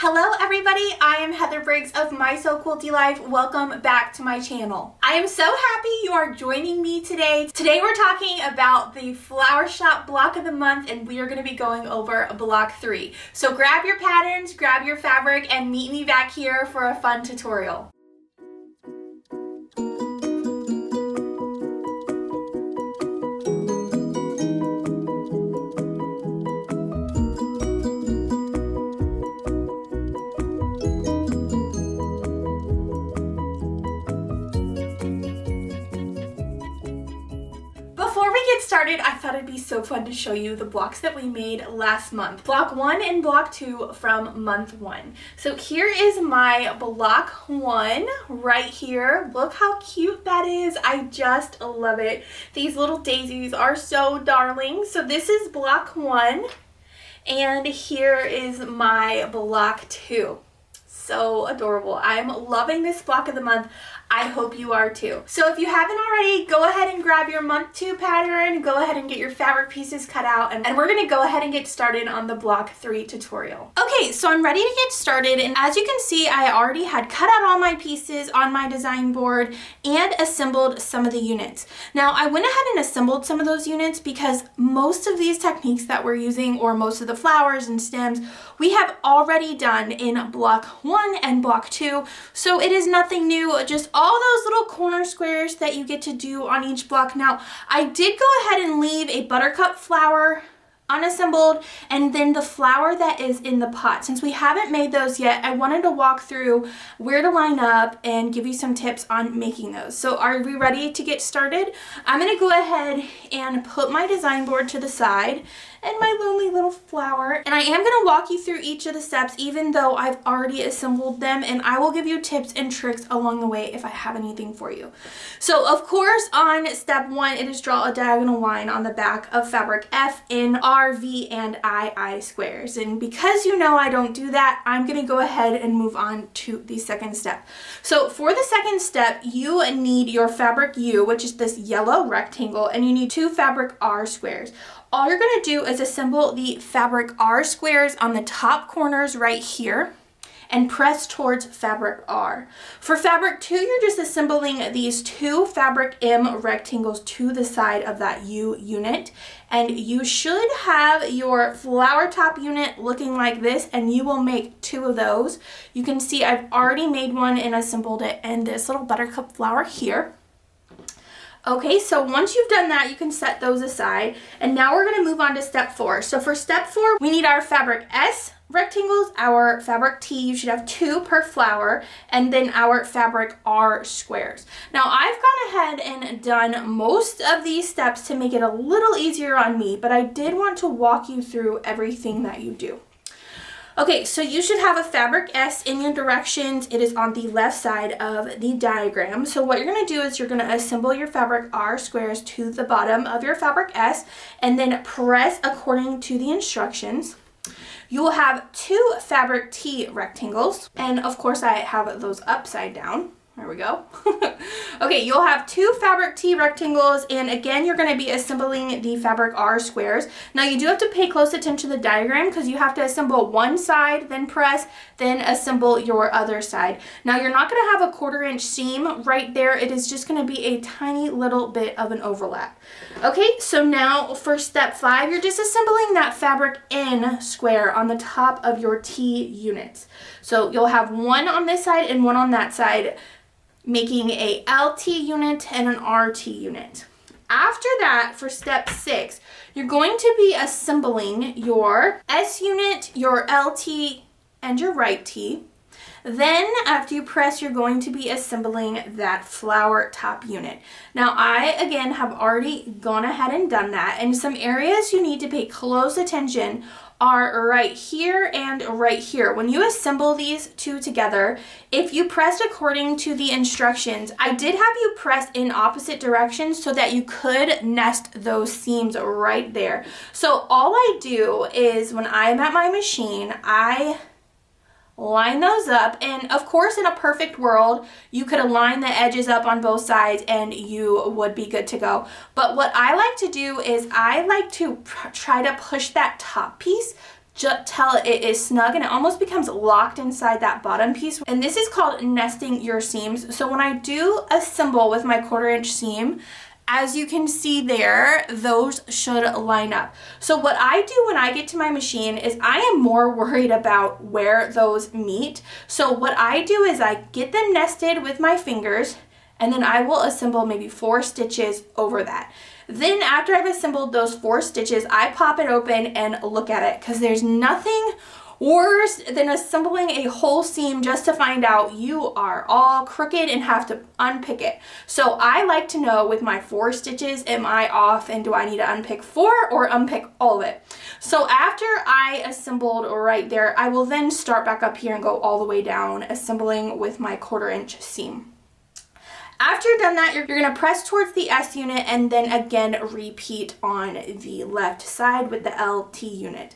Hello everybody, I am Heather Briggs of My So Quilty Life. Welcome back to my channel. I am so happy you are joining me today. Today we're talking about the Flower Shop Block of the Month and we are going to be going over Block 3. So grab your patterns, grab your fabric, and meet me back here for a fun tutorial. Before we get started, I thought it'd be so fun to show you the blocks that we made last month. Block 1 and Block 2 from month 1. So here is my Block 1 right here. Look how cute that is. I just love it. These little daisies are so darling. So this is Block 1 and here is my Block 2. So adorable. I'm loving this block of the month. I hope you are too. So if you haven't already, go ahead and grab your month 2 pattern, go ahead and get your fabric pieces cut out, and we're gonna go ahead and get started on the Block 3 tutorial. Okay, so I'm ready to get started, and as you can see, I already had cut out all my pieces on my design board and assembled some of the units. Now, I went ahead and assembled some of those units because most of these techniques that we're using, or most of the flowers and stems, we have already done in Block 1 and Block 2, so it is nothing new, just all those little corner squares that you get to do on each block. Now, I did go ahead and leave a buttercup flower unassembled and then the flower that is in the pot. Since we haven't made those yet, I wanted to walk through where to line up and give you some tips on making those. So are we ready to get started? I'm going to go ahead and put my design board to the side and my lonely little flower, and I am going to walk you through each of the steps even though I've already assembled them, and I will give you tips and tricks along the way if I have anything for you. So of course on step 1 it is draw a diagonal line on the back of fabric F in R, V, and I squares, and because you know I don't do that, I'm going to go ahead and move on to the second step. So for the second step you need your fabric U, which is this yellow rectangle, and you need 2 fabric R squares. All you're going to do is assemble the fabric R squares on the top corners right here and press towards fabric R. For fabric 2, you're just assembling these 2 fabric M rectangles to the side of that U unit, and you should have your flower top unit looking like this, and you will make 2 of those. You can see I've already made one and assembled it in this little buttercup flower here. Okay, so once you've done that, you can set those aside, and now we're going to move on to step 4. So for step 4, we need our fabric S rectangles, our fabric T, you should have 2 per flower, and then our fabric R squares. Now I've gone ahead and done most of these steps to make it a little easier on me, but I did want to walk you through everything that you do. Okay, so you should have a fabric S in your directions. It is on the left side of the diagram. So what you're going to do is you're going to assemble your fabric R squares to the bottom of your fabric S and then press according to the instructions. You will have 2 fabric T rectangles, and of course I have those upside down. There we go. Okay, you'll have 2 fabric T rectangles, and again, you're going to be assembling the fabric R squares. Now, you do have to pay close attention to the diagram because you have to assemble one side, then press, then assemble your other side. Now, you're not going to have a 1/4 inch seam right there. It is just going to be a tiny little bit of an overlap. Okay, so now for step 5, you're just assembling that fabric N square on the top of your T units. So you'll have one on this side and one on that side, making a LT unit and an RT unit. After that, for step 6, you're going to be assembling your S unit, your LT, and your right T. Then after you press, you're going to be assembling that flower top unit. Now I, again, have already gone ahead and done that, and some areas you need to pay close attention are right here and right here. When you assemble these 2 together, if you pressed according to the instructions, I did have you press in opposite directions so that you could nest those seams right there. So all I do is when I'm at my machine, I line those up, and of course in a perfect world you could align the edges up on both sides and you would be good to go. But what I like to do is I like to try to push that top piece till it is snug and it almost becomes locked inside that bottom piece. And this is called nesting your seams. So when I do assemble with my 1/4" seam, as you can see there, those should line up. So what I do when I get to my machine is I am more worried about where those meet. So what I do is I get them nested with my fingers, and then I will assemble maybe 4 stitches over that. Then after I've assembled those 4 stitches, I pop it open and look at it, because there's nothing worse than assembling a whole seam just to find out you are all crooked and have to unpick it. So I like to know with my 4 stitches, am I off and do I need to unpick 4 or unpick all of it? So after I assembled right there, I will then start back up here and go all the way down, assembling with my 1/4" seam. After you've done that, you're going to press towards the S unit and then again repeat on the left side with the LT unit.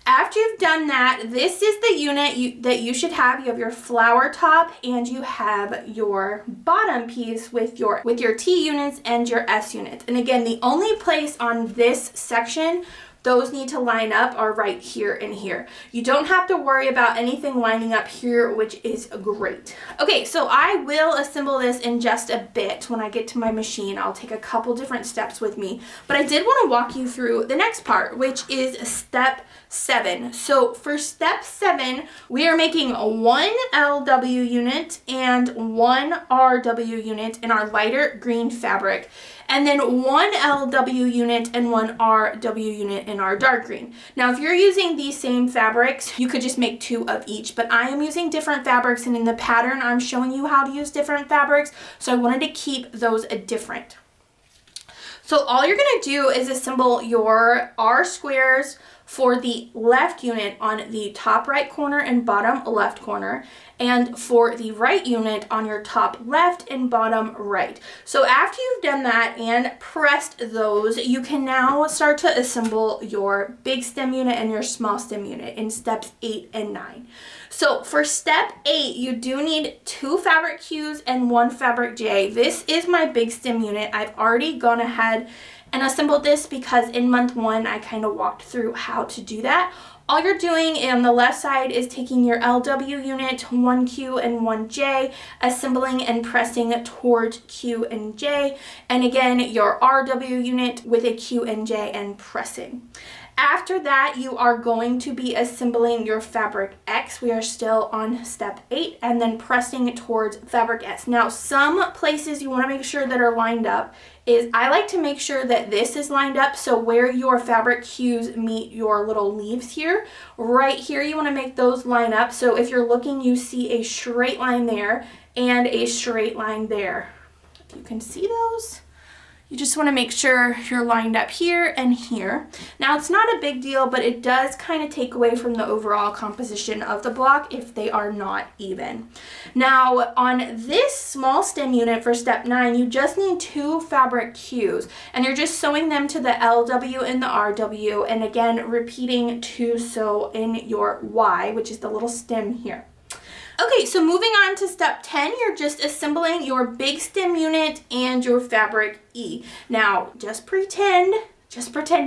After you've done that, this is the unit that you should have. You have your flower top and you have your bottom piece with your T units and your S units. And again, the only place on this section those need to line up are right here and here. You don't have to worry about anything lining up here, which is great. Okay, so I will assemble this in just a bit. When I get to my machine, I'll take a couple different steps with me. But I did want to walk you through the next part, which is step 7. So for step 7, we are making 1 LW unit and 1 RW unit in our lighter green fabric, and then 1 LW unit and 1 RW unit in our dark green. Now, if you're using these same fabrics, you could just make 2 of each, but I am using different fabrics, and in the pattern, I'm showing you how to use different fabrics, so I wanted to keep those different. So all you're gonna do is assemble your R squares for the left unit on the top right corner and bottom left corner, and for the right unit on your top left and bottom right. So after you've done that and pressed those, you can now start to assemble your big stem unit and your small stem unit in steps 8 and 9. So for step 8, you do need 2 fabric Qs and 1 fabric J. This is my big stem unit. I've already gone ahead and assembled this because in month 1, I kind of walked through how to do that. All you're doing on the left side is taking your LW unit, 1 Q and 1 J, assembling and pressing towards Q and J, and again, your RW unit with a Q and J and pressing. After that, you are going to be assembling your fabric X. We are still on step 8, and then pressing towards fabric S. Now, some places you want to make sure that are lined up is I like to make sure that this is lined up, so where your fabric Qs meet your little leaves here, right here, you want to make those line up. So if you're looking, you see a straight line there and a straight line there. You can see those. You just want to make sure you're lined up here and here. Now, it's not a big deal, but it does kind of take away from the overall composition of the block if they are not even. Now, on this small stem unit for step 9, you just need 2 fabric Qs, and you're just sewing them to the LW and the RW, and again, repeating to sew in your Y, which is the little stem here. Okay, so moving on to step 10, you're just assembling your big stem unit and your fabric E. Now, just pretend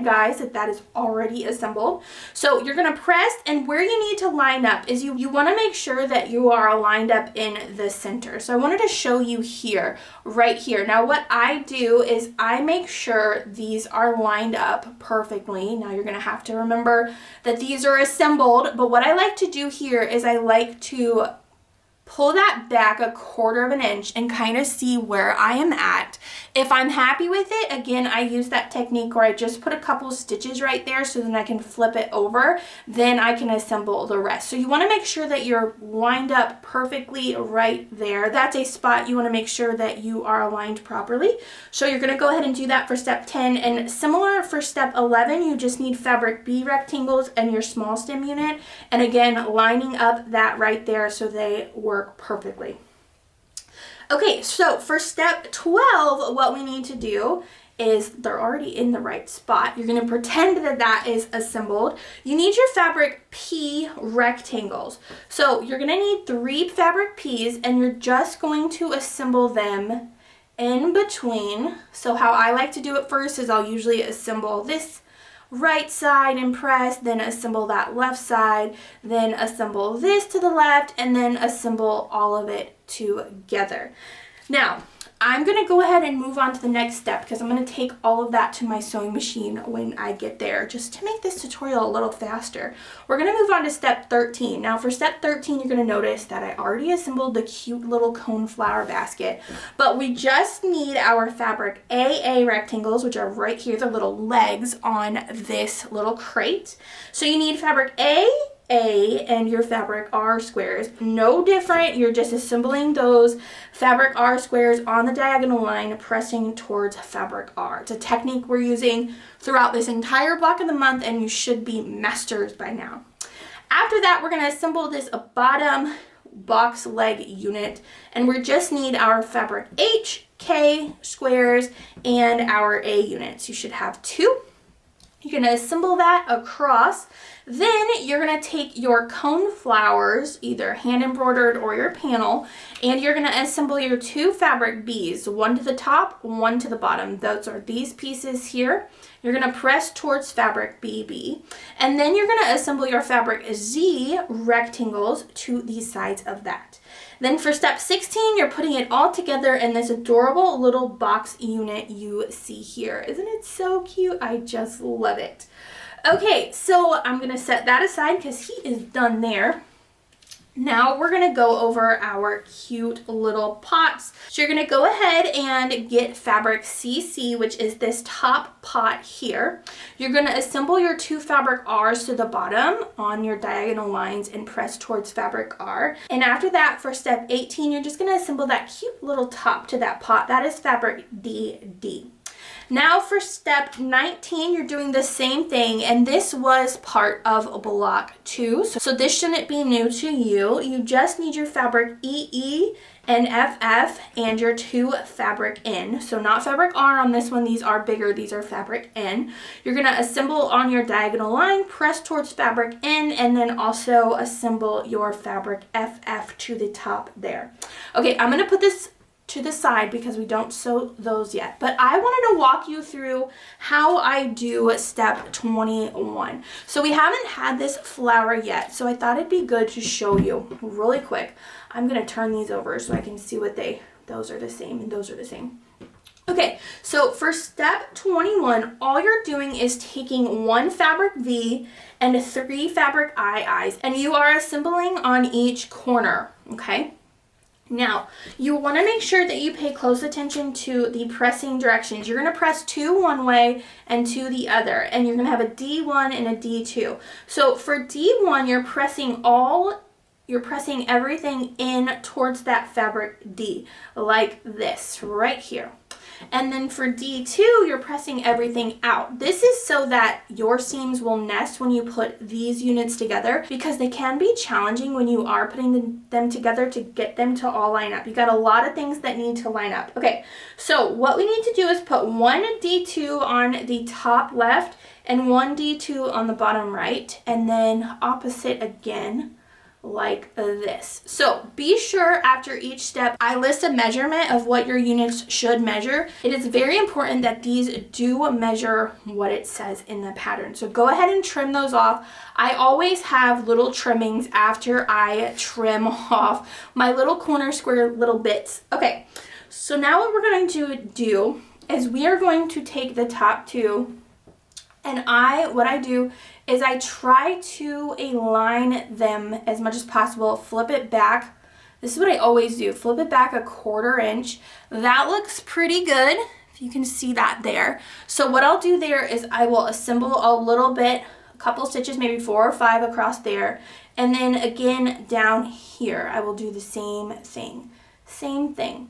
guys that is already assembled. So you're gonna press, and where you need to line up is you wanna make sure that you are lined up in the center. So I wanted to show you here, right here. Now what I do is I make sure these are lined up perfectly. Now you're gonna have to remember that these are assembled, but what I like to do here is I like to pull that back 1/4 inch and kind of see where I am at. If I'm happy with it, again, I use that technique where I just put a couple stitches right there so then I can flip it over, then I can assemble the rest. So you want to make sure that you're lined up perfectly right there. That's a spot you want to make sure that you are aligned properly. So you're going to go ahead and do that for step 10, and similar for step 11, you just need fabric B rectangles and your small stem unit, and again, lining up that right there so they work perfectly. Okay, so for step 12, what we need to do is they're already in the right spot. You're going to pretend that that is assembled. You need your fabric P rectangles. So you're going to need 3 fabric Ps, and you're just going to assemble them in between. So how I like to do it first is I'll usually assemble this right side and press, then assemble that left side, then assemble this to the left, and then assemble all of it together. Now, I'm going to go ahead and move on to the next step because I'm going to take all of that to my sewing machine when I get there, just to make this tutorial a little faster. We're going to move on to step 13. Now for step 13, you're going to notice that I already assembled the cute little cone flower basket, but we just need our fabric AA rectangles, which are right here, the little legs on this little crate. So you need fabric A and your fabric R squares. No different, you're just assembling those fabric R squares on the diagonal line, pressing towards fabric R. It's a technique we're using throughout this entire block of the month, and you should be masters by now. After that, we're going to assemble this bottom box leg unit, and we just need our fabric H, K squares, and our A units. You should have 2. You're going to assemble that across. Then you're going to take your cone flowers, either hand embroidered or your panel, and you're going to assemble your 2 fabric Bs, one to the top, one to the bottom. Those are these pieces here. You're going to press towards fabric BB, and then you're going to assemble your fabric Z rectangles to the sides of that. Then for step 16, you're putting it all together in this adorable little box unit you see here. Isn't it so cute? I just love it. Okay, so I'm going to set that aside because he is done there. Now we're going to go over our cute little pots. So you're going to go ahead and get fabric CC, which is this top pot here. You're going to assemble your 2 fabric R's to the bottom on your diagonal lines and press towards fabric R. And after that, for step 18, you're just going to assemble that cute little top to that pot. That is fabric DD. Now for step 19, you're doing the same thing, and this was part of block 2, so this shouldn't be new to you. You just need your fabric EE and FF and your 2 fabric N. So not fabric R on this one, these are bigger, these are fabric N. You're going to assemble on your diagonal line, press towards fabric N, and then also assemble your fabric FF to the top there. Okay, I'm going to put this to the side because we don't sew those yet, but I wanted to walk you through how I do step 21. So we haven't had this flower yet, so I thought it'd be good to show you really quick. I'm going to turn these over so I can see what those are the same and those are the same. Okay, so for step 21, all you're doing is taking 1 fabric V and 3 fabric IIs, and you are assembling on each corner, okay? Now, you want to make sure that you pay close attention to the pressing directions. You're going to press 2 one way and 2 the other, and you're going to have a D1 and a D2. So for D1, you're pressing everything in towards that fabric D, like this, right here. And then for D2, you're pressing everything out. This is so that your seams will nest when you put these units together, because they can be challenging when you are putting them together to get them to all line up. You got a lot of things that need to line up. Okay, so what we need to do is put 1 D2 on the top left and 1 D2 on the bottom right, and then opposite again, like this. So be sure after each step I list a measurement of what your units should measure. It is very important that these do measure what it says in the pattern. So go ahead and trim those off. I always have little trimmings after I trim off my little corner square little bits. Okay, so now what we're going to do is we are going to take the top 2, and what I do is I try to align them as much as possible, flip it back. This is what I always do, flip it back a 1/4 inch. That looks pretty good, if you can see that there. So what I'll do there is I will assemble a little bit, a couple stitches, maybe 4 or 5 across there, and then again down here I will do the same thing. Same thing.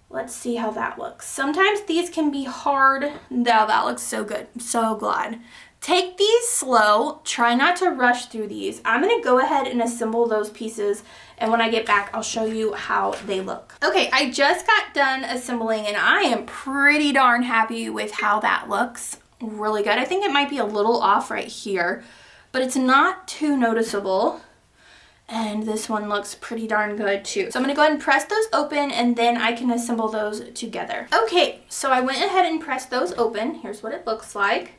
Let's see how that looks. Sometimes these can be hard. No, that looks so good. I'm so glad. Take these slow. Try not to rush through these. I'm going to go ahead and assemble those pieces, and when I get back, I'll show you how they look. Okay, I just got done assembling, and I am pretty darn happy with how that looks. Really good. I think it might be a little off right here, but it's not too noticeable. And this one looks pretty darn good too. So I'm going to go ahead and press those open, and then I can assemble those together. Okay, so I went ahead and pressed those open. Here's what it looks like.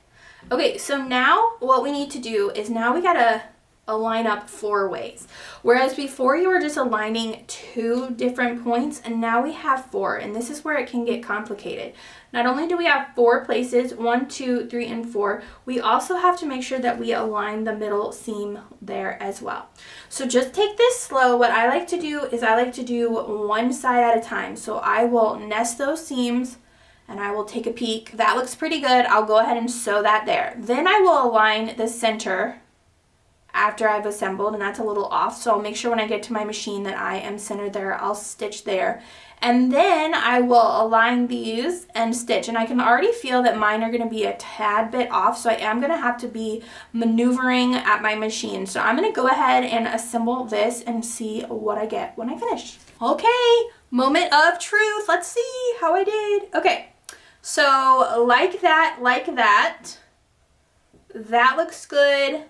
Okay, so now what we need to do is now we gotta align up 4 ways. Whereas before you were just aligning 2 different points, and now we have 4, and this is where it can get complicated. Not only do we have 4 places, 1, 2, 3, and 4, we also have to make sure that we align the middle seam there as well. So just take this slow. What I like to do is I like to do one side at a time. So I will nest those seams and I will take a peek. That looks pretty good. I'll go ahead and sew that there. Then I will align the center after I've assembled, and that's a little off, so I'll make sure when I get to my machine that I am centered there. I'll stitch there, and then I will align these and stitch, and I can already feel that mine are going to be a tad bit off, so I am going to have to be maneuvering at my machine. So I'm going to go ahead and assemble this and see what I get when I finish. Okay, moment of truth. Let's see how I did. Okay, so like that, that looks good.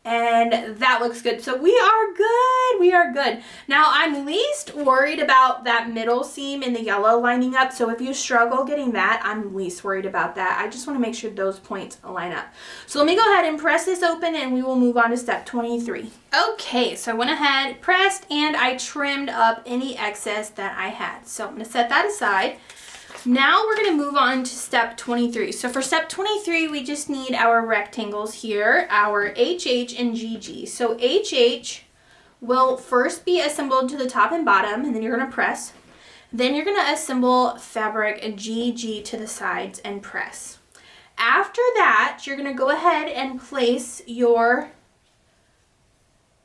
And that looks good. So we are good. We are good. Now I'm least worried about that middle seam in the yellow lining up. So if you struggle getting that, I'm least worried about that. I just want to make sure those points line up. So let me go ahead and press this open and we will move on to step 23. Okay, so I went ahead, pressed, and I trimmed up any excess that I had. So I'm going to set that aside. Now we're going to move on to step 23. So for step 23, we just need our rectangles here, our HH and GG. So HH will first be assembled to the top and bottom, and then you're going to press. Then you're going to assemble fabric GG to the sides and press. After that, you're going to go ahead and place your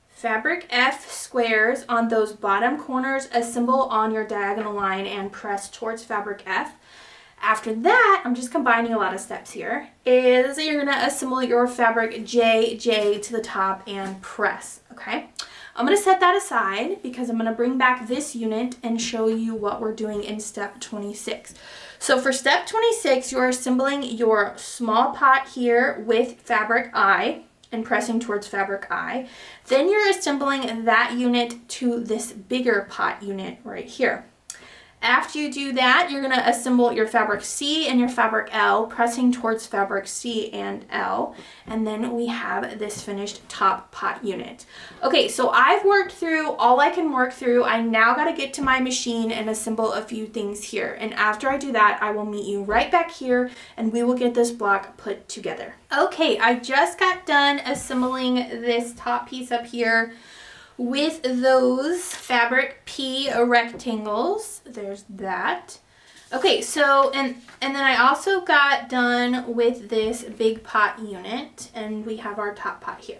fabric F squares on those bottom corners, assemble on your diagonal line and press towards fabric F. After that, I'm just combining a lot of steps here, is you're gonna assemble your fabric JJ to the top and press, okay? I'm gonna set that aside because I'm gonna bring back this unit and show you what we're doing in step 26. So for step 26, you're assembling your small pot here with fabric I, and pressing towards fabric I. Then you're assembling that unit to this bigger pot unit right here. After you do that, you're going to assemble your fabric C and your fabric L, pressing towards fabric C and L, and then we have this finished top pot unit. Okay, so I've worked through all I can work through. I now got to get to my machine and assemble a few things here, and after I do that, I will meet you right back here and we will get this block put together. Okay, I just got done assembling this top piece up here with those fabric P rectangles. There's that. Okay, so and then I also got done with this big pot unit, and we have our top pot here.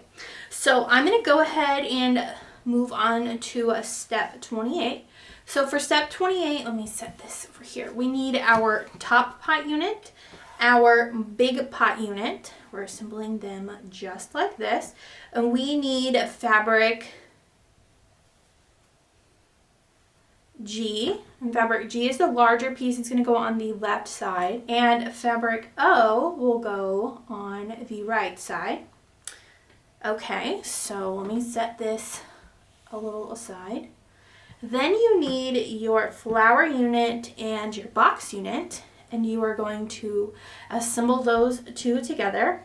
So I'm going to go ahead and move on to step 28. So for step 28, let me set this over here. We need our top pot unit, our big pot unit. We're assembling them just like this, and we need fabric G, and fabric G is the larger piece. It's going to go on the left side, and fabric O will go on the right side. Okay, so let me set this a little aside. Then you need your flower unit and your box unit, and you are going to assemble those two together.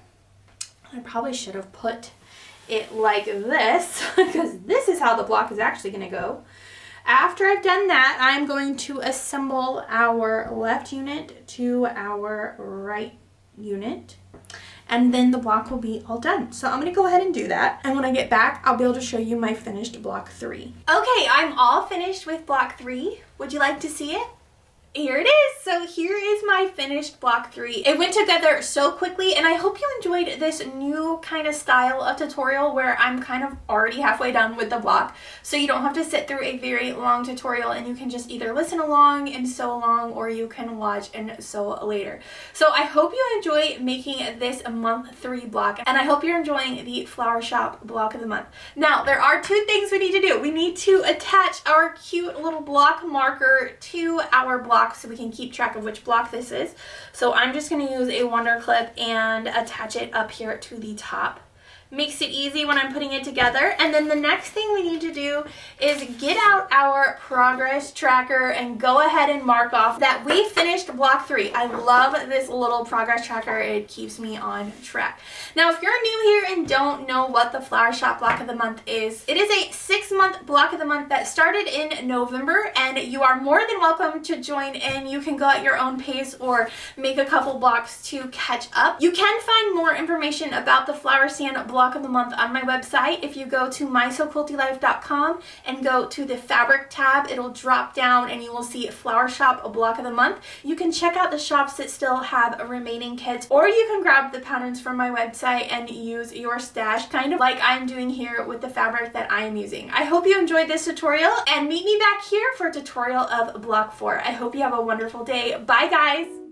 I probably should have put it like this because this is how the block is actually going to go. After I've done that, I'm going to assemble our left unit to our right unit, and then the block will be all done. So I'm going to go ahead and do that, and when I get back, I'll be able to show you my finished block 3. Okay, I'm all finished with block 3. Would you like to see it? Here it is. So here is my finished block 3. It went together so quickly, and I hope you enjoyed this new kind of style of tutorial where I'm kind of already halfway done with the block, so you don't have to sit through a very long tutorial, and you can just either listen along and sew along, or you can watch and sew later. So I hope you enjoy making this month 3 block, and I hope you're enjoying the Flower Shop block of the month. Now, there are 2 things we need to do. We need to attach our cute little block marker to our block so we can keep track of which block this is. So I'm just going to use a wonder clip and attach it up here to the top. makes it easy when I'm putting it together. And then the next thing we need to do is get out our progress tracker and go ahead and mark off that we finished block 3. I love this little progress tracker. It keeps me on track. Now, if you're new here and don't know what the Flower Shop Block of the Month is, it is a 6-month block of the month that started in November, and you are more than welcome to join in. You can go at your own pace or make a couple blocks to catch up. You can find more information about the Flower Stand Block of the Month on my website. If you go to mysoquiltylife.com and go to the fabric tab, it'll drop down and you will see Flower Shop Block of the Month. You can check out the shops that still have remaining kits, or you can grab the patterns from my website and use your stash, kind of like I'm doing here with the fabric that I am using. I hope you enjoyed this tutorial, and meet me back here for a tutorial of block 4. I hope you have a wonderful day. Bye guys!